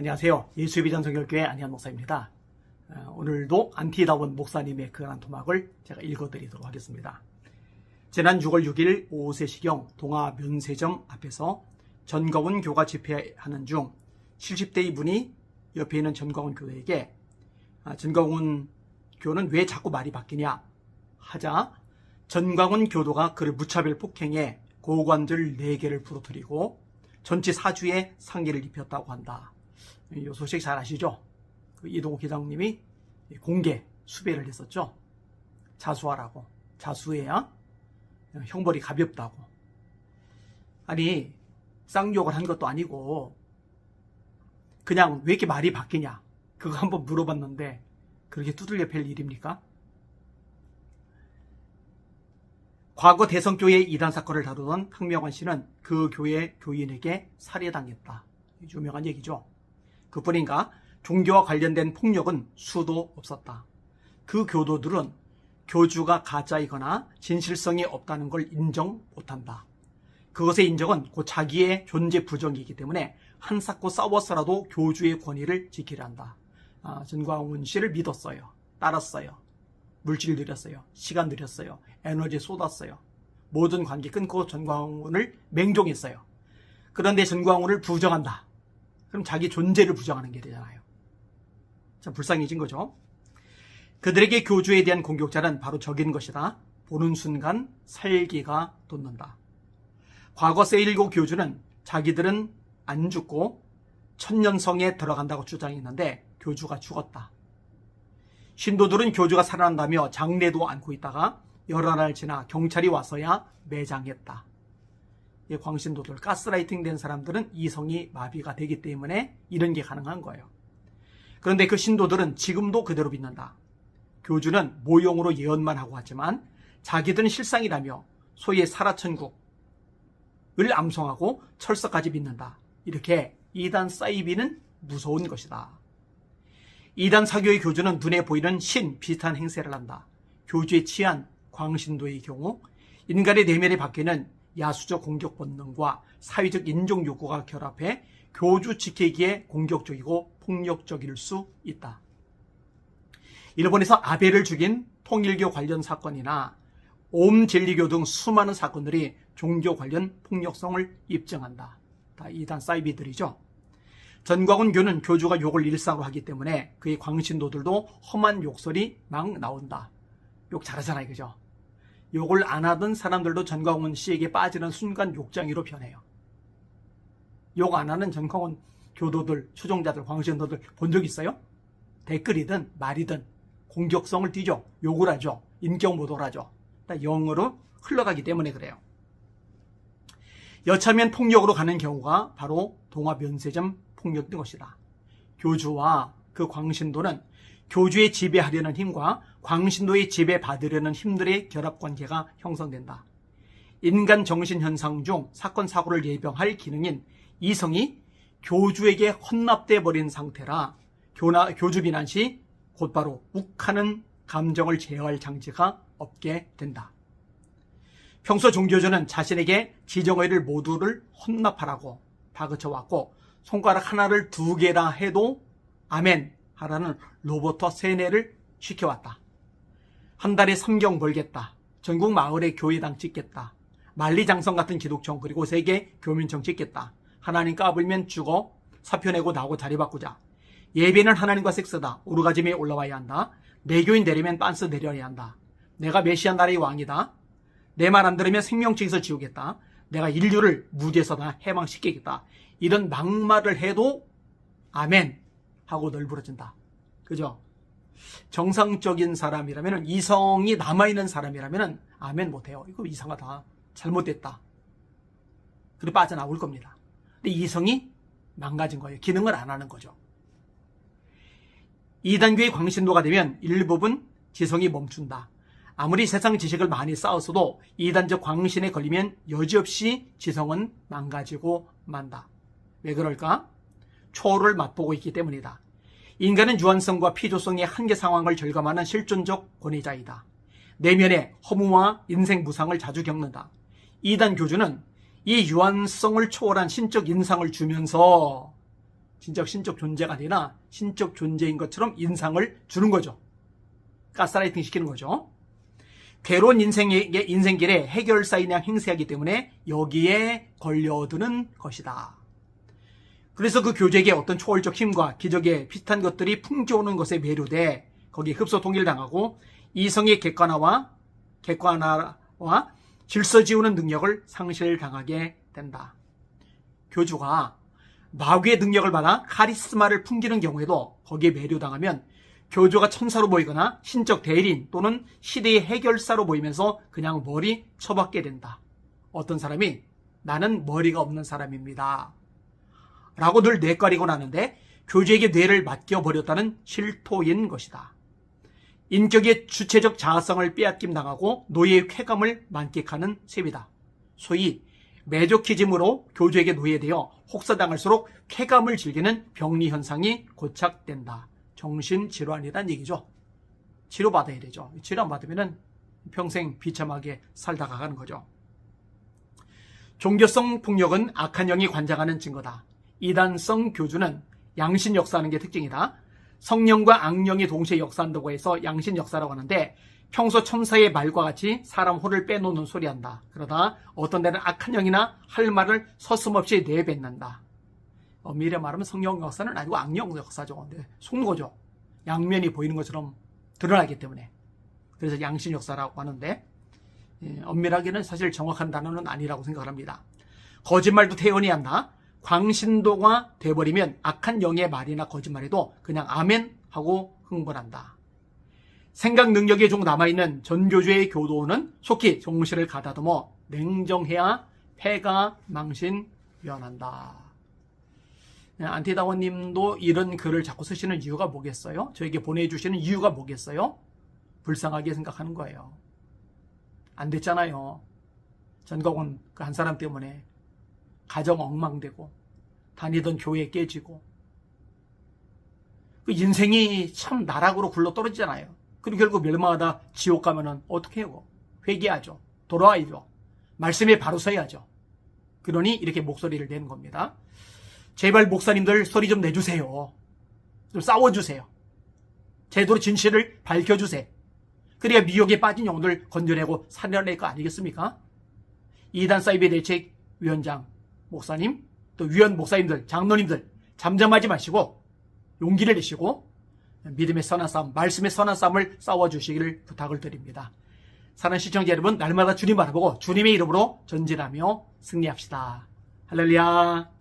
안녕하세요. 예수의 비전 성결교회 안희환 목사입니다. 오늘도 안티다원 목사님의 근한 토막을 제가 읽어드리도록 하겠습니다. 지난 6월 6일 오후 3시경 동아 면세점 앞에서 전광훈 교가 집회하는 중 70대 이분이 옆에 있는 전광훈 교회에게 전광훈 교는 왜 자꾸 말이 바뀌냐 하자 전광훈 교도가 그를 무차별 폭행해 고관절 4개를 부러뜨리고 전치 4주의 상해를 입혔다고 한다. 이 소식 잘 아시죠? 이동욱 회장님이 공개 수배를 했었죠. 자수하라고. 자수해야 형벌이 가볍다고. 아니 쌍욕을 한 것도 아니고 그냥 왜 이렇게 말이 바뀌냐 그거 한번 물어봤는데 그렇게 두들겨 팰 일입니까? 과거 대성교회 이단 사건을 다루던 황명환 씨는 그 교회 교인에게 살해당했다. 유명한 얘기죠. 그뿐인가 종교와 관련된 폭력은 수도 없었다. 그 교도들은 교주가 가짜이거나 진실성이 없다는 걸 인정 못한다. 그것의 인정은 곧 자기의 존재 부정이기 때문에 한사코 싸워서라도 교주의 권위를 지키려 한다. 전광훈 씨를 믿었어요. 따랐어요. 물질 들였어요. 시간 들였어요. 에너지 쏟았어요. 모든 관계 끊고 전광훈을 맹종했어요. 그런데 전광훈을 부정한다. 그럼 자기 존재를 부정하는 게 되잖아요. 참 불쌍해진 거죠. 그들에게 교주에 대한 공격자는 바로 적인 것이다. 보는 순간 살기가 돋는다. 과거 세1고 교주는 자기들은 안 죽고 천년성에 들어간다고 주장했는데 교주가 죽었다. 신도들은 교주가 살아난다며 장례도 않고 있다가 여러 날 지나 경찰이 와서야 매장했다. 광신도들, 가스라이팅 된 사람들은 이성이 마비가 되기 때문에 이런 게 가능한 거예요. 그런데 그 신도들은 지금도 그대로 믿는다. 교주는 모형으로 예언만 하고 하지만 자기들은 실상이라며 소위의 살아천국을 암송하고 철석까지 믿는다. 이렇게 이단 사이비는 무서운 것이다. 이단 사교의 교주는 눈에 보이는 신 비슷한 행세를 한다. 교주에 취한 광신도의 경우 인간의 내면에 바뀌는 야수적 공격 본능과 사회적 인정 욕구가 결합해 교주 지키기에 공격적이고 폭력적일 수 있다. 일본에서 아베를 죽인 통일교 관련 사건이나 옴젤리교 등 수많은 사건들이 종교 관련 폭력성을 입증한다. 다 이단 사이비들이죠. 전광훈 교는 교주가 욕을 일상으로 하기 때문에 그의 광신도들도 험한 욕설이 막 나온다. 욕 잘하잖아요, 그죠? 욕을 안 하던 사람들도 전광훈 씨에게 빠지는 순간 욕장이로 변해요. 욕 안 하는 전광훈 교도들, 추종자들, 광신도들 본 적 있어요? 댓글이든 말이든 공격성을 띠죠. 욕을 하죠. 인격모독을 하죠. 영으로 흘러가기 때문에 그래요. 여차하면 폭력으로 가는 경우가 바로 동아 면세점 폭력인 것이다. 교주와 그 광신도는 교주의 지배하려는 힘과 광신도의 지배받으려는 힘들의 결합관계가 형성된다. 인간 정신현상 중 사건 사고를 예방할 기능인 이성이 교주에게 헌납돼 버린 상태라 교주 비난 시 곧바로 욱하는 감정을 제어할 장치가 없게 된다. 평소 종교주는 자신에게 지정의를 모두를 헌납하라고 다그쳐왔고 손가락 하나를 2개라 해도 아멘 하라는 로버터 세뇌를 시켜왔다. 한 달에 3경 벌겠다. 전국 마을에 교회당 짓겠다. 만리장성 같은 기독청 그리고 세계 교민청 짓겠다. 하나님 까불면 죽어. 사표 내고 나오고 자리 바꾸자. 예배는 하나님과 섹스다. 오르가즘에 올라와야 한다. 매교인 내리면 빤스 내려야 한다. 내가 메시아 나라의 왕이다. 내 말 안 들으면 생명책에서 지우겠다. 내가 인류를 무지에서 다 해방시키겠다. 이런 막말을 해도 아멘 하고 널브러진다. 그죠? 정상적인 사람이라면 이성이 남아있는 사람이라면 아멘 못해요. 이거 이상하다. 잘못됐다. 그리고 빠져나올 겁니다. 근데 이성이 망가진 거예요. 기능을 안 하는 거죠. 이단교의 광신도가 되면 일부분 지성이 멈춘다. 아무리 세상 지식을 많이 쌓았어도 이단적 광신에 걸리면 여지없이 지성은 망가지고 만다. 왜 그럴까? 초월을 맛보고 있기 때문이다. 인간은 유한성과 피조성의 한계 상황을 절감하는 실존적 권위자이다. 내면의 허무와 인생 무상을 자주 겪는다. 이단 교주는 이 유한성을 초월한 신적 인상을 주면서 진짜 신적 존재가 아니라 신적 존재인 것처럼 인상을 주는 거죠. 가스라이팅 시키는 거죠. 괴로운 인생길에 해결사인 양 행세하기 때문에 여기에 걸려드는 것이다. 그래서 그 교주에게 어떤 초월적 힘과 기적에 비슷한 것들이 풍겨오는 것에 매료돼 거기에 흡수 통일을 당하고 이성의 객관화와 질서 지우는 능력을 상실당하게 된다. 교주가 마귀의 능력을 받아 카리스마를 풍기는 경우에도 거기에 매료당하면 교주가 천사로 보이거나 신적 대리인 또는 시대의 해결사로 보이면서 그냥 머리 쳐박게 된다. 어떤 사람이 나는 머리가 없는 사람입니다 라고 늘 뇌까리고 나는데 교주에게 뇌를 맡겨버렸다는 실토인 것이다. 인격의 주체적 자아성을 빼앗김 당하고 노예의 쾌감을 만끽하는 셈이다. 소위 메조키즘으로 교주에게 노예되어 혹사당할수록 쾌감을 즐기는 병리 현상이 고착된다. 정신질환이란 얘기죠. 치료받아야 되죠. 치료 안 받으면 평생 비참하게 살다가 가는 거죠. 종교성 폭력은 악한 영이 관장하는 증거다. 이단성 교주는 양신 역사하는 게 특징이다. 성령과 악령이 동시에 역사한다고 해서 양신 역사라고 하는데 평소 천사의 말과 같이 사람 혼을 빼놓는 소리한다. 그러다 어떤 데는 악한 영이나 할 말을 서슴없이 내뱉는다. 엄밀히 말하면 성령 역사는 아니고 악령 역사죠. 속는 거죠. 양면이 보이는 것처럼 드러나기 때문에. 그래서 양신 역사라고 하는데 엄밀하게는 사실 정확한 단어는 아니라고 생각을 합니다. 거짓말도 태연히 한다. 광신도가 돼버리면 악한 영의 말이나 거짓말에도 그냥 아멘 하고 흥분한다. 생각 능력이 좀 남아있는 전교주의 교도는 속히 정신을 가다듬어 냉정해야 패가 망신면한다. 안티다원님도 이런 글을 자꾸 쓰시는 이유가 뭐겠어요? 저에게 보내주시는 이유가 뭐겠어요? 불쌍하게 생각하는 거예요. 안 됐잖아요. 전광훈 그 한 사람 때문에 가정 엉망되고 다니던 교회 깨지고 그 인생이 참 나락으로 굴러떨어지잖아요. 그리고 결국 멸망하다 지옥 가면은 어떻게 해요? 회개하죠. 돌아와야죠. 말씀에 바로 서야죠. 그러니 이렇게 목소리를 내는 겁니다. 제발 목사님들 소리 좀 내주세요. 좀 싸워주세요. 제대로 진실을 밝혀주세요. 그래야 미혹에 빠진 영혼들 건져내고 살려낼 거 아니겠습니까? 이단 사이비 대책 위원장 목사님, 또 위원 목사님들, 장로님들 잠잠하지 마시고 용기를 내시고 믿음의 선한 싸움, 말씀의 선한 싸움을 싸워주시기를 부탁을 드립니다. 사랑하는 시청자 여러분, 날마다 주님 바라보고 주님의 이름으로 전진하며 승리합시다. 할렐루야.